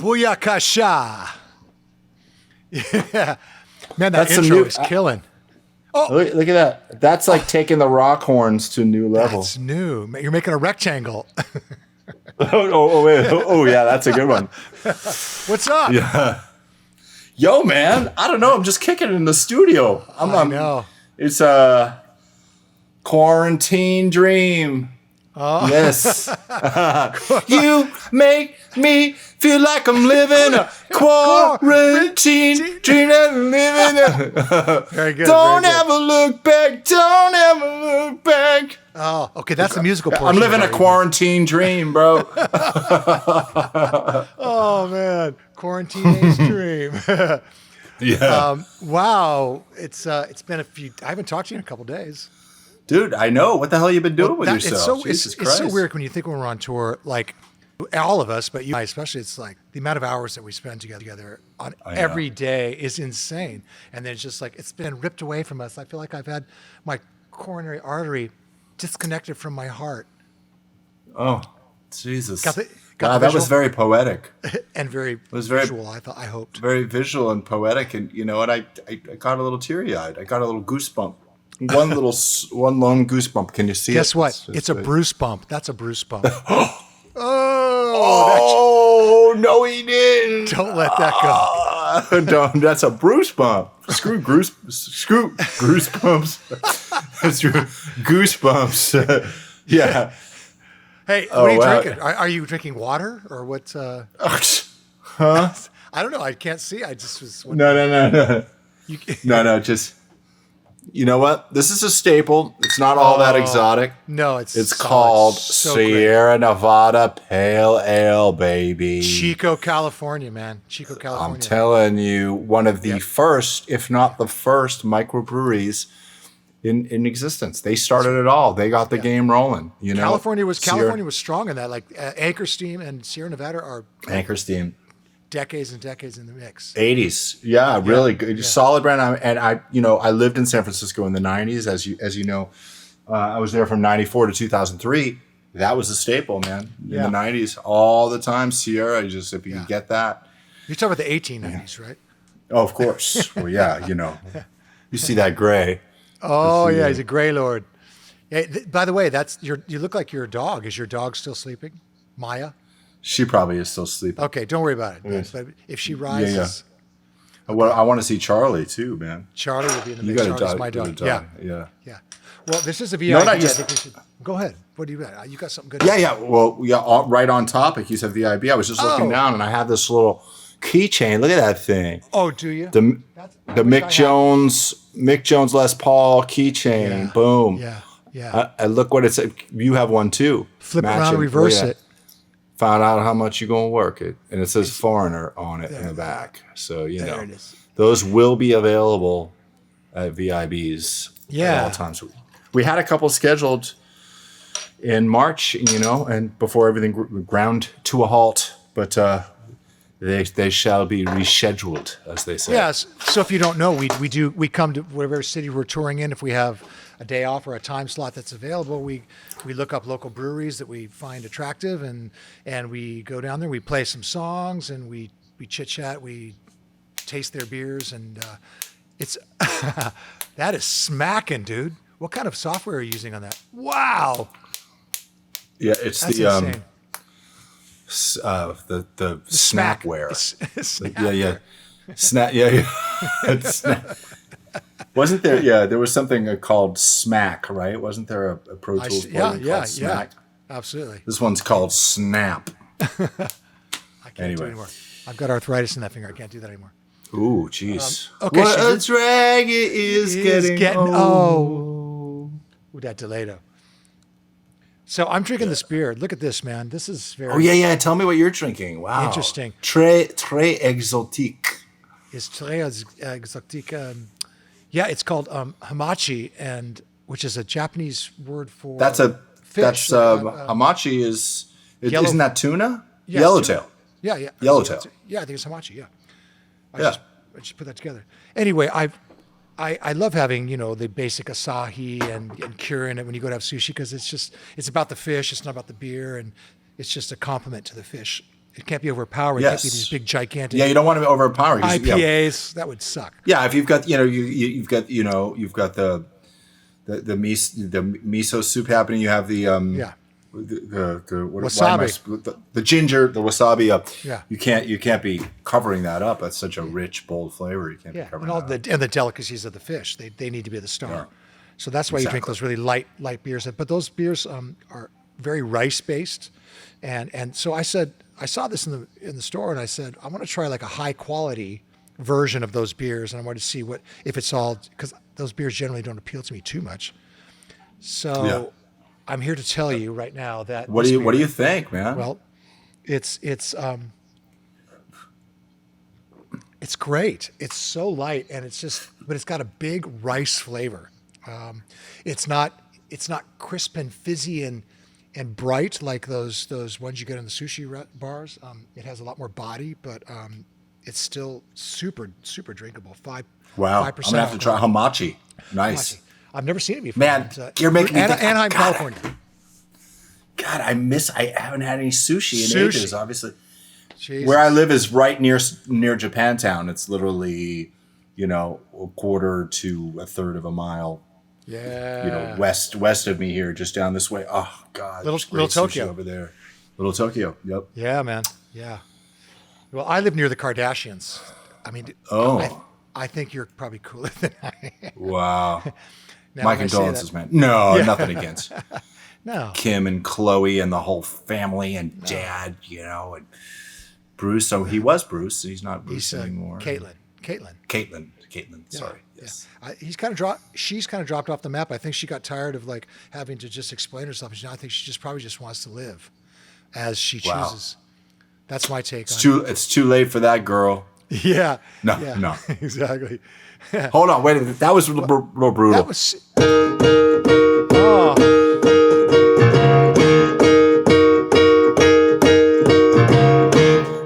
Booyakasha. Yeah. Man, that intro is killing. Oh, look at that. That's like taking the rock horns to a new level. That's new. You're making a rectangle. Oh, yeah, that's a good one. What's up? Yeah. Yo, man, I don't know. I'm just kicking it in the studio. I know. It's a quarantine dream. Oh. Yes. You make me feel like I'm living a quarantine dream that I'm living. Very good. Don't ever look back. Don't ever look back. Oh, okay. That's the musical portion. I'm living a quarantine dream, bro. Oh, man. Quarantine's dream. Yeah. Wow. It's been a few. I haven't talked to you in a couple days. Dude, I know. What the hell you been doing with yourself? It's so weird when you think when we're on tour, like all of us, but you especially, it's like the amount of hours that we spend together on every day is insane. And then it's just like, it's been ripped away from us. I feel like I've had my coronary artery disconnected from my heart. Oh, Jesus. Wow, that was very poetic. And very visual, I hoped. Very visual and poetic. And you know what? I got a little teary-eyed. I got a little goosebump. One lone goosebump. Can you see Guess it? what? It's a Bruce bump. That's a Bruce bump. Oh, no, he didn't. Don't let that go. Don't. That's a Bruce bump. Screw bumps. Goosebumps. Yeah. Hey, what are you drinking? Are you drinking water or what? Huh? I don't know. I can't see. I just was. No. No. Just. You know what? This is a staple. It's not all that exotic. No, it's called Sierra Nevada Pale Ale, baby. Chico, California, man. Chico, California. I'm telling you, one of the first, if not the first, microbreweries in existence. They started it all. They got the game rolling. You know, California was strong in that. Like Anchor Steam and Sierra Nevada are Anchor Steam. Decades and decades in the mix. 80s, really good, solid brand. And I lived in San Francisco in the 90s, as you know. I was there from 94 to 2003. That was a staple, man. In the 90s, all the time. Sierra, if you could get that. You're talking about the 1890s, right? Oh, of course. Well, yeah, you see that gray. Oh, yeah, he's a gray lord. Yeah, by the way, you look like your dog. Is your dog still sleeping, Maya? She probably is still sleeping. Okay, don't worry about it. Yes. But if she rises... Yeah. Well, I want to see Charlie, too, man. Charlie will be in the mix. Charlie's my dog. Yeah. Well, this is a V.I.B. I think we should... Go ahead. What do you got? You got something good? Yeah. Well, right on topic, you said V.I.B. I was just looking down, and I have this little keychain. Look at that thing. Oh, do you? The Mick Jones Les Paul keychain. Yeah. Boom. Yeah. Look what it said. You have one, too. Flip it around, reverse it. Found out how much you're going to work it. And it says foreigner on it in the back. So, those will be available at V.I.B's at all times. We had a couple scheduled in March, and before everything ground to a halt. But they shall be rescheduled, as they say. Yes. So if you don't know, we come to whatever city we're touring in. If we have a day off or a time slot that's available, we look up local breweries that we find attractive, and we go down there. We play some songs, and we chit chat. We taste their beers, and it's that is smacking, dude. What kind of software are you using on that? Wow. Yeah, it's that's the insane. The Snapware. Snap. Snap. Wasn't there? Yeah, there was something called Smack, right? Wasn't there a Pro Tools plugin called Smack? Absolutely. This one's called Snap. I can't do it anymore. I've got arthritis in that finger. I can't do that anymore. Ooh, jeez. Okay, what a drag it is getting old. Ooh, that delay though. So I'm drinking this beer. Look at this, man. This is very... Oh, yeah. Tell me what you're drinking. Wow. Interesting. Très exotique. It's très exotique. It's called hamachi, which is a Japanese word for fish. Hamachi is... Isn't that tuna? Yes, Yellowtail. Tuna. Yeah. Yellowtail. Yeah, I think it's hamachi, yeah. I just put that together. Anyway, I love having, the basic asahi and curing it when you go to have sushi, because it's about the fish. It's not about the beer, and it's just a compliment to the fish. It can't be overpowering. It can't be Yes. these big gigantic Yeah, you don't want to be overpowering. 'Cause, IPAs. That would suck. Yeah, if you've got you've got the miso soup happening. You have the Yeah. the ginger, the wasabi up. Yeah. You can't be covering that up. That's such a rich, bold flavor. You can't be Yeah, covering and that up. the delicacies of the fish. They need to be the star. Yeah. So that's why you drink Exactly. those really light beers. But those beers are very rice based, and so I saw this in the store, and I said I want to try like a high quality version of those beers, and I wanted to see if it's all, because those beers generally don't appeal to me too much. So Yeah. I'm here to tell you right now that What this do you beer- think, man? Well, it's great. It's so light, and but it's got a big rice flavor. It's not crisp and fizzy and bright like those ones you get in the sushi bars. It has a lot more body, but it's still super drinkable. Wow, 5% I'm gonna have to try hamachi. Nice. I've never seen it before. Man, but, you're making me think- Anaheim, God, California. God, I haven't had any sushi in Sushi. ages. Obviously, Jesus. where I live is right near Japantown. It's literally, a quarter to a third of a mile, Yeah. west of me here, just down this way. Oh God, Little- there's great Little sushi Tokyo. over there. Little Tokyo. Yep. Yeah, man. Yeah. Well, I live near the Kardashians. I mean, Oh. I think you're probably cooler than I am. Wow. Now, My when I say condolences, that- man. No, nothing against No. Kim and Chloe and the whole family and Dad, and Bruce. So he was Bruce. He's not Bruce He's anymore. Caitlin. Caitlin. Sorry. Yeah. Yes. She's kind of dropped off the map. I think she got tired of like having to just explain herself. I think she probably just wants to live as she Wow. chooses. That's my take It's too late for that girl. it. Yeah. No, yeah, no. exactly. Hold on, wait a minute. That was a little brutal. That was. Oh.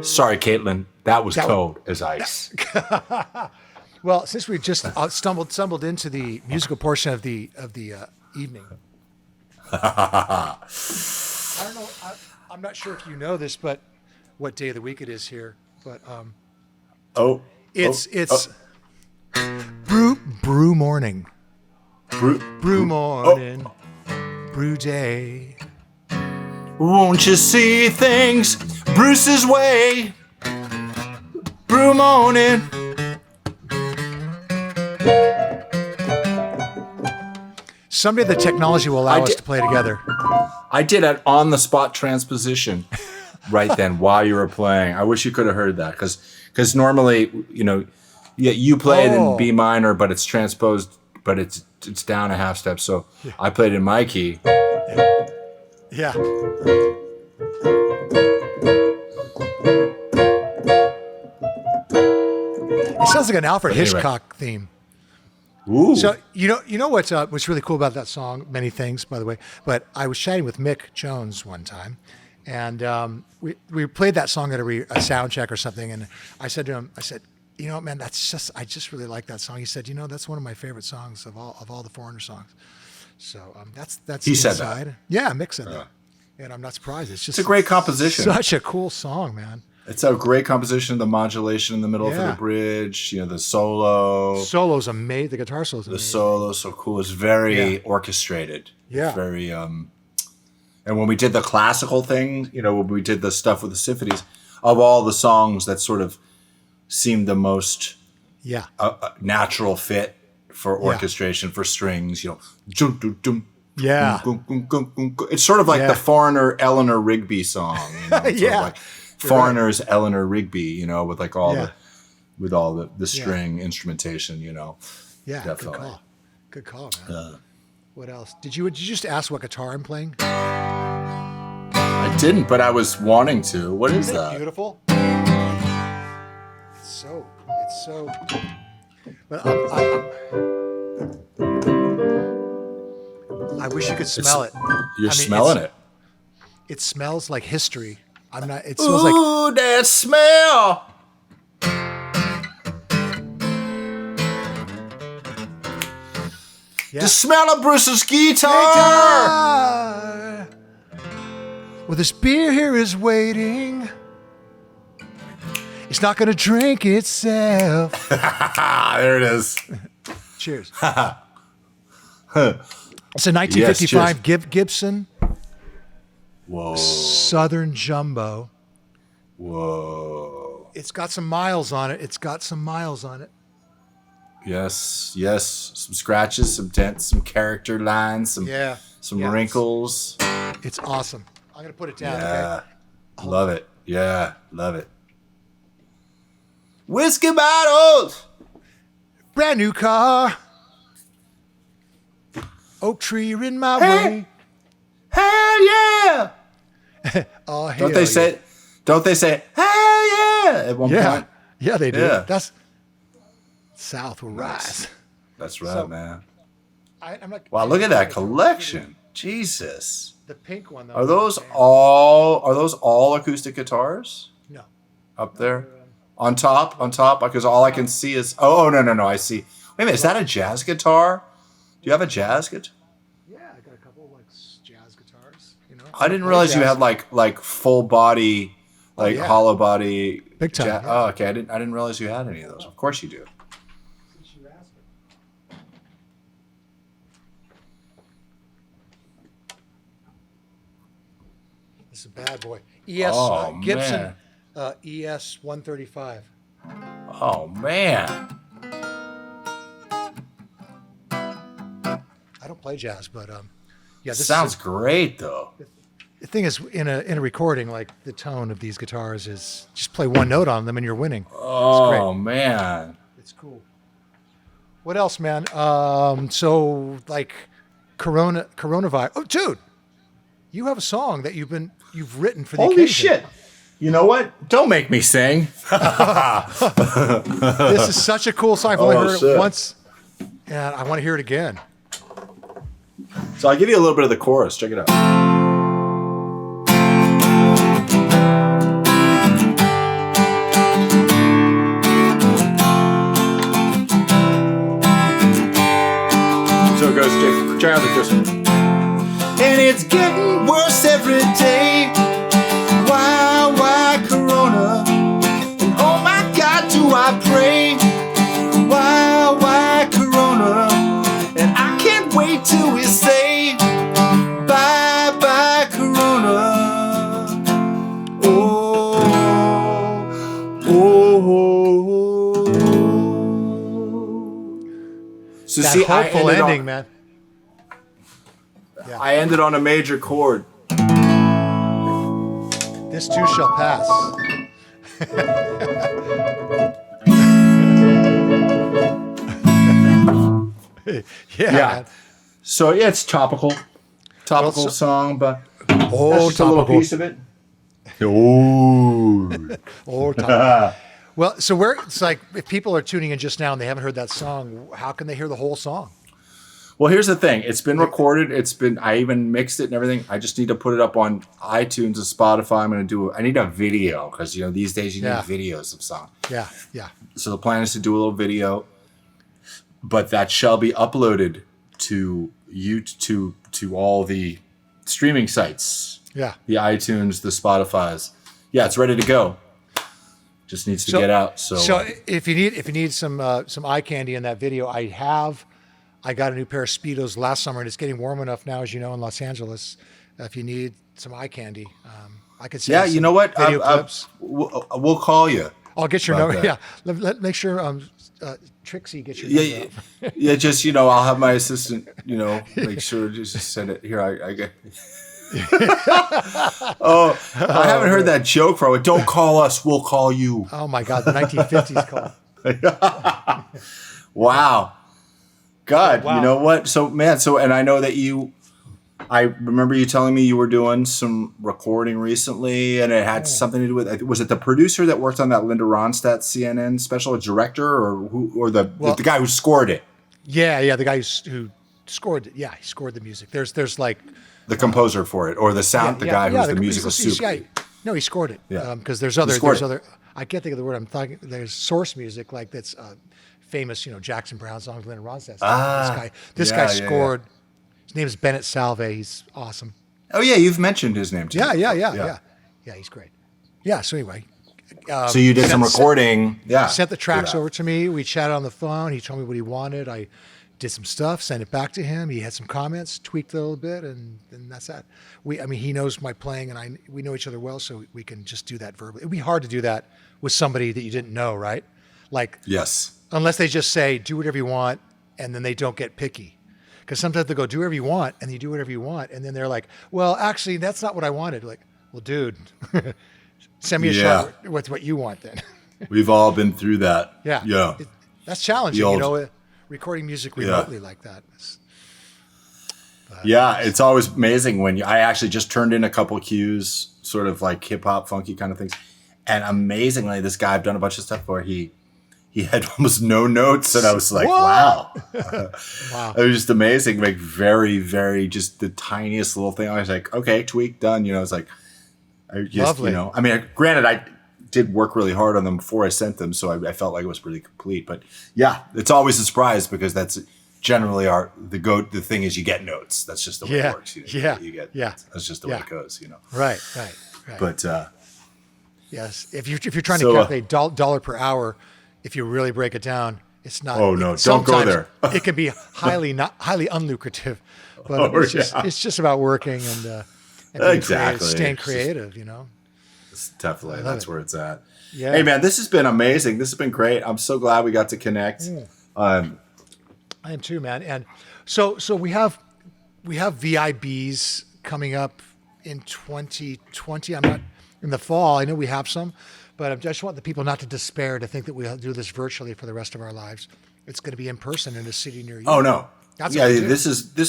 Sorry, Caitlin. That was That cold as ice. Well, since we just stumbled into the musical portion of the evening, I don't know. I'm not sure if you know this, but what day of the week it is here. But it's brew morning, brew morning, brew day. Won't you see things Bruce's way? Brew morning. Someday the technology will allow us to play together. I did an on-the-spot transposition right then while you were playing. I wish you could have heard that because normally, you play it in B minor, but it's transposed, but it's down a half step. So I played in my key. Yeah. It sounds like an Alfred Anyway. Hitchcock theme. Ooh. So you know what's really cool about that song? Many things, by the way. But I was chatting with Mick Jones one time, and we played that song at a sound check or something. And I said to him, man, I just really like that song. He said, that's one of my favorite songs of all the Foreigner songs. So that's He the said that? inside. Yeah, Mick said that, and I'm not surprised. It's just It's a great composition. Such a cool song, man. It's a great composition. The modulation in the middle for Yeah. the bridge. The solo. Solo's amazing. The guitar solo's The amazing. solo so cool. It's very Yeah. orchestrated. Yeah. It's very and when we did the classical thing, when we did the stuff with the symphonies, of all the songs that sort of seemed the most Yeah. natural fit for orchestration for strings, dum, dum, dum, Yeah. dum, dum, dum, dum, dum. It's sort of like Yeah. the Foreigner Eleanor Rigby song. It's sort of Yeah. like Foreigner's Eleanor Rigby, with like all Yeah. the string instrumentation, Yeah. Definitely. Good call, man. What else? Did you just ask what guitar I'm playing? I didn't, but I was wanting to. What is Isn't it that? beautiful? It's so. But I wish you could smell it. You're I mean, smelling it. It smells like history. I'm not. It smells like. Ooh, that smell! Yeah. The smell of Bruce's guitar! Well, this beer here is waiting. It's not going to drink itself. There it is. Cheers. It's a 1955 Gibson. Whoa. Southern Jumbo. Whoa. It's got some miles on it. Yes. Some scratches, some dents, some character lines, some wrinkles. It's awesome. I'm going to put it down. Yeah. Okay? Love it. Yeah. Love it. Whiskey bottles. Brand new car. Oak tree in my way. Hell yeah. Oh, hell Don't they say hell yeah at one point? Yeah, they do. Yeah. That's South will rise. That's right, So, man. I'm like, Wow, look at that collection. Jesus. The pink one though. Are those all acoustic guitars No. up there? On top, because all I can see is no, I see. Wait a minute, is that a jazz guitar? Do you have a jazz guitar? Yeah, I got a couple of like jazz guitars. You know. I didn't realize you had like full body, like hollow body. Big time. Oh, okay. I didn't realize you had any of those. Of course you do. Since you asked it. This is a bad boy. Gibson ES 135. Oh man. I don't play jazz, but this sounds great though. The thing is, in a recording, like the tone of these guitars is just play one note on them and you're winning. Oh man, it's cool. What else, man? So like coronavirus. Oh, dude, you have a song that you've written for the holy occasion. shit! You know what? Don't make me sing. This is such a cool song. I've only heard it once, and I want to hear it again. So I'll give you a little bit of the chorus. Check it out. So it goes, check out the chorus. And it's getting worse every day. Why, Corona? And oh my God, do I pray? Why, Corona? And I can't wait till we say bye, Corona. So That see, hopeful ending, man. Yeah. I ended on a major chord. This too shall pass. Yeah. Man. So yeah, it's topical song, but that's just a little piece of it. Well, so it's like if people are tuning in just now and they haven't heard that song, how can they hear the whole song? Well, here's the thing. It's been recorded. I even mixed it and everything. I just need to put it up on iTunes and Spotify. I need a video because, these days you need videos of songs. Yeah. So the plan is to do a little video, but that shall be uploaded to all the streaming sites. Yeah. The iTunes, the Spotifys. Yeah, it's ready to go. Just needs to get out. So if you need some eye candy in that video, I got a new pair of Speedos last summer, and it's getting warm enough now, as you know, in Los Angeles. If you need some eye candy, I could send you know what? Video clips. We'll call you. I'll get your number. Yeah, make sure Trixie gets your number. Yeah, just I'll have my assistant. Make sure just send it here. I get. I haven't heard that joke for a while. Don't call us. We'll call you. Oh my God, the 1950s call. Wow. God, wow. You know what? So, man, and I know that I remember you telling me you were doing some recording recently, and it had something to do with, was it the producer that worked on that Linda Ronstadt CNN special, a director, or the guy who scored it? Yeah, the guy who scored it. Yeah, he scored the music. There's like the composer for it, or the sound, the guy who's the musical soup. Yeah, no, he scored it. Yeah, because there's other. I can't think of the word I'm talking. There's source music like that's famous, Jackson Brown songs, Linda Ronstadt. This guy scored. Yeah. His name is Bennett Salve. He's awesome. Oh yeah, you've mentioned his name too. Yeah, he's great. Yeah. So anyway, So you did some recording. Yeah. Sent the tracks over to me. We chatted on the phone. He told me what he wanted. I did some stuff, sent it back to him. He had some comments, tweaked it a little bit, and that's that. He knows my playing, and we know each other well, so we can just do that verbally. It'd be hard to do that with somebody that you didn't know, right? Like, yes. Unless they just say, do whatever you want, and then they don't get picky. Because sometimes they go, do whatever you want, and you do whatever you want, and then they're like, well, actually, that's not what I wanted. Like, well, dude, send me a shot with what you want then. We've all been through that. Yeah. Yeah. That's challenging, recording music remotely like that. It's always amazing when I actually just turned in a couple of cues, sort of like hip hop, funky kind of things. And amazingly, this guy I've done a bunch of stuff for, he had almost no notes. And I was like, wow. Wow. It was just amazing. Like very, very just the tiniest little thing. I was like, okay, tweak, done. It's like, I just, Lovely. I mean, granted, I did work really hard on them before I sent them. So I felt like it was pretty complete. But yeah, it's always a surprise because that's generally the thing is you get notes. That's just the way it works. That's just the way it goes, Right. But yes, if you're trying to calculate dollar per hour, if you really break it down, it's not. Oh no! Don't go there. It can be highly unlucrative, but it's just about working and exactly staying creative. It's definitely that's where it's at. Yeah. Hey man, this has been amazing. This has been great. I'm so glad we got to connect. I am too, man. And so we have V.I.Bs coming up in 2020. I'm not in the fall. I know we have some. But I just want the people not to despair, to think that we'll do this virtually for the rest of our lives. It's going to be in person in a city near you. Oh no! That's this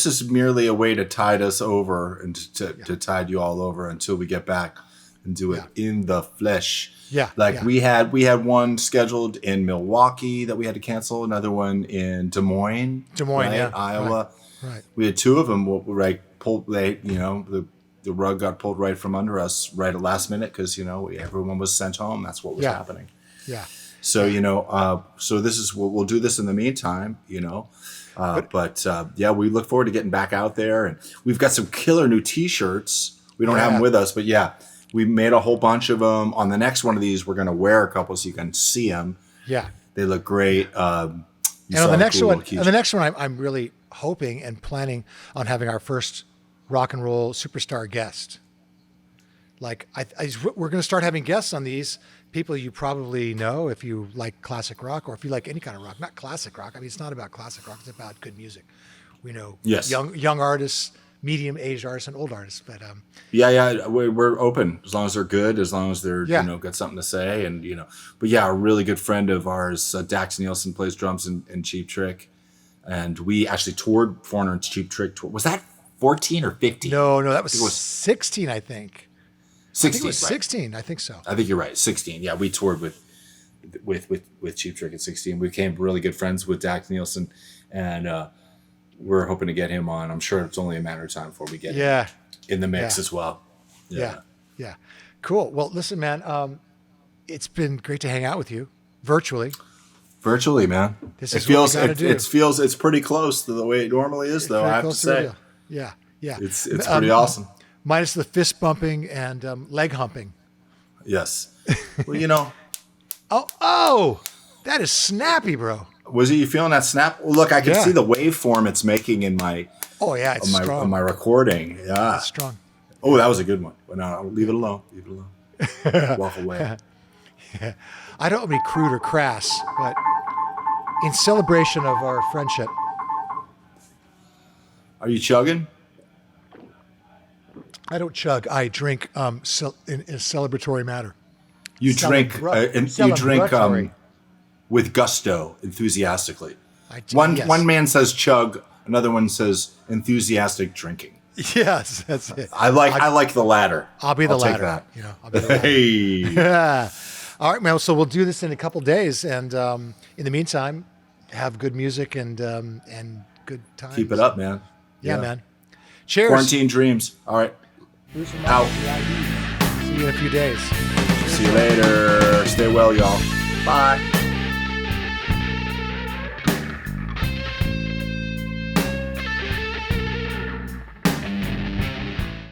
is merely a way to tide us over and to tide you all over until we get back and do it in the flesh. Yeah. We had one scheduled in Milwaukee that we had to cancel. Another one in Des Moines, Iowa. Right. We had two of them. The rug got pulled right from under us right at last minute because everyone was sent home. That's what was happening. Yeah. So so this is we'll do this in the meantime. We look forward to getting back out there, and we've got some killer new T-shirts. We don't have them with us, but we made a whole bunch of them. On the next one of these, we're gonna wear a couple so you can see them. Yeah. They look great. And on the next one, I'm really hoping and planning on having our first rock and roll superstar guest. Like we're going to start having guests on these people you probably know if you like classic rock or if you like any kind of rock. Not classic rock. I mean, it's not about classic rock. It's about good music. We know young artists, medium-aged artists, and old artists. But we're open as long as they're good, as long as they're got something to say, and But a really good friend of ours, Dax Nielsen, plays drums in Cheap Trick, and we actually toured Foreigner and Cheap Trick. Was that 14 or 15? No, that was 16, I think. 16, I think it was 16. Right. I think so. I think you're right. 16. Yeah, we toured with Cheap Trick at 16. We became really good friends with Dax Nielsen, and we're hoping to get him on. I'm sure it's only a matter of time before we get him in the mix as well. Yeah. Cool. Well, listen, man, it's been great to hang out with you virtually. Virtually, man. It feels it's pretty close to the way it normally is, though. I have to say. Yeah. It's pretty awesome. Minus the fist bumping and leg humping. Yes. Well, Oh, that is snappy, bro. Was it you feeling that snap? Well, look, I can see the waveform it's making in my. Oh yeah, it's strong. On my recording. Yeah, it's strong. Oh, that was a good one. But no, leave it alone. Walk away. Yeah. I don't want to be crude or crass, but in celebration of our friendship. Are you chugging? I don't chug. I drink in a celebratory manner. You drink with gusto, enthusiastically. One man says chug, another one says enthusiastic drinking. Yes, that's it. I like the latter. I'll be the latter. Take that. I'll be the latter. Hey. All right, man. So we'll do this in a couple days, and in the meantime, have good music and good times. Keep it up, man. Yeah, man. Cheers. Quarantine dreams. All right. Out. See you in a few days. See you later. Stay well, y'all. Bye.